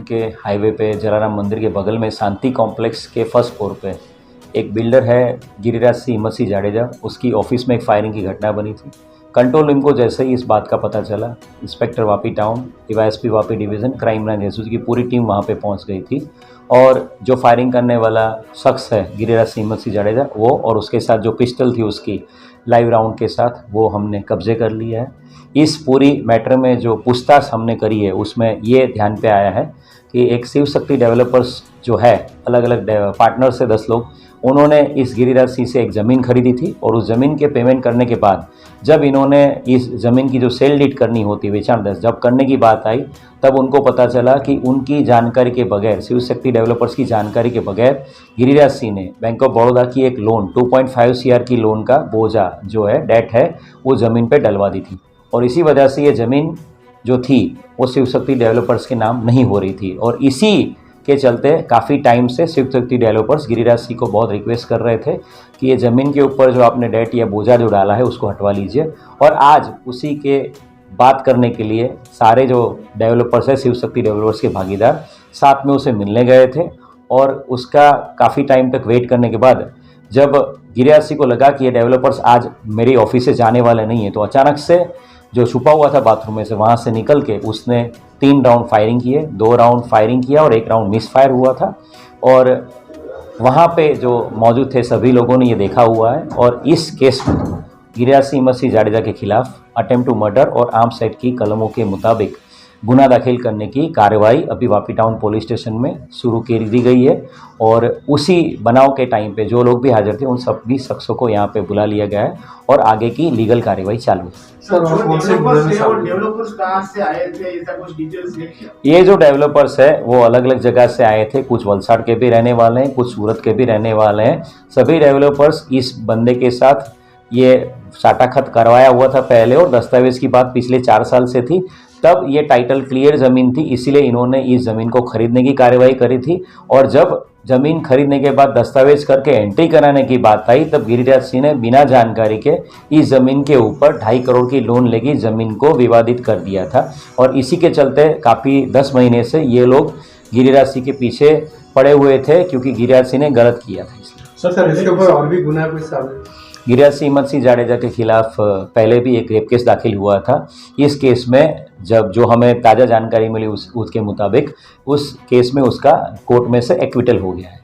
के हाईवे पे जलाराम मंदिर के बगल में शांति कॉम्प्लेक्स के फर्स्ट फ्लोर पे एक बिल्डर है गिरिराज सिंह हिम्मत सिंह जाडेजा, उसकी ऑफिस में एक फायरिंग की घटना बनी थी। कंट्रोल रूम को जैसे ही इस बात का पता चला, inspector Vapi town, DYSP Vapi division, crime branch SOG की पूरी टीम वहाँ पे पहुँच गई थी और जो फायरिंग करने वाला शख्स है गिरिराज सिंह हिम्मत सिंह जाडेजा, वो और उसके साथ जो पिस्टल थी उसकी लाइव राउंड के साथ, वो हमने कब्जे कर लिया है। इस पूरी मैटर में जो पूछताछ हमने करी है उसमें ये ध्यान पे आया है कि एक शिव शक्ति डेवलपर्स जो है, अलग अलग पार्टनर से 10 लोग, उन्होंने इस गिरिराज सिंह से एक ज़मीन खरीदी थी और उस ज़मीन के पेमेंट करने के बाद जब इन्होंने इस ज़मीन की जो सेल डीड करनी होती, वेचाण दस जब करने की बात आई, तब उनको पता चला कि उनकी जानकारी के बगैर, शिव शक्ति डेवलपर्स की जानकारी के बगैर गिरिराज सिंह ने बैंक ऑफ बड़ौदा की एक लोन 2.5 CR की लोन का बोझा जो है, डेट है, वो ज़मीन पे डलवा दी थी और इसी वजह से ये ज़मीन जो थी वो शिव शक्ति डेवलपर्स के नाम नहीं हो रही थी और इसी के चलते काफ़ी टाइम से शिव शक्ति डेवलपर्स गिरिराज सिंह को बहुत रिक्वेस्ट कर रहे थे कि ये ज़मीन के ऊपर जो आपने डेट या बोझा जो डाला है उसको हटवा लीजिए। और आज उसी के बात करने के लिए सारे जो डेवलपर्स हैं, शिव शक्ति डेवलपर्स के भागीदार, साथ में उसे मिलने गए थे और उसका काफ़ी टाइम तक वेट करने के बाद जब गिरिराज सिंह को लगा कि ये डेवलपर्स आज मेरी ऑफिस से जाने वाले नहीं हैं, तो अचानक से जो छुपा हुआ था बाथरूम में से, वहाँ से निकल के उसने 3 राउंड फायरिंग किए, 2 राउंड फायरिंग किया और 1 राउंड मिस फायर हुआ था। और वहाँ पे जो मौजूद थे सभी लोगों ने ये देखा हुआ है और इस केस में गिरिराज सिंह हिम्मत सिंह जाडेजा के खिलाफ अटेम्प्ट टू मर्डर और आर्म्स एक्ट की कलमों के मुताबिक गुना दाखिल करने की कार्रवाई अभी वापी टाउन पुलिस स्टेशन में शुरू कर दी गई है और उसी बनाव के टाइम पे जो लोग भी हाजिर थे उन सभी शख्सों को यहाँ पे बुला लिया गया है और आगे की लीगल कार्रवाई चालू है। डेवलपर्स कहाँ से आए थे, ऐसा कुछ डिटेल्स है? ये जो डेवलपर्स है वो अलग अलग जगह से आए थे, कुछ वलसाड़ के भी रहने वाले हैं, कुछ सूरत के भी रहने वाले हैं। सभी डेवलपर्स इस बंदे के साथ ये साटाखत करवाया हुआ था पहले और दस्तावेज की बात पिछले 4 साल से थी। तब ये टाइटल क्लियर ज़मीन थी, इसीलिए इन्होंने इस ज़मीन को खरीदने की कार्रवाई करी थी और जब ज़मीन खरीदने के बाद दस्तावेज करके एंट्री कराने की बात आई, तब गिरिराज सिंह ने बिना जानकारी के इस ज़मीन के ऊपर 2.5 करोड़ की लोन लेके ज़मीन को विवादित कर दिया था और इसी के चलते काफ़ी 10 महीने से ये लोग गिरिराज सिंह के पीछे पड़े हुए थे क्योंकि गिरिराज सिंह ने गलत किया था। इसलिए सर इसके ऊपर और भी गुना कोई साबित? गिरिराज सिंह हिम्मत सिंह जाडेजा के खिलाफ पहले भी एक रेप केस दाखिल हुआ था। इस केस में जब जो हमें ताज़ा जानकारी मिली उसके मुताबिक उस केस में उसका कोर्ट में से एक्विटल हो गया है।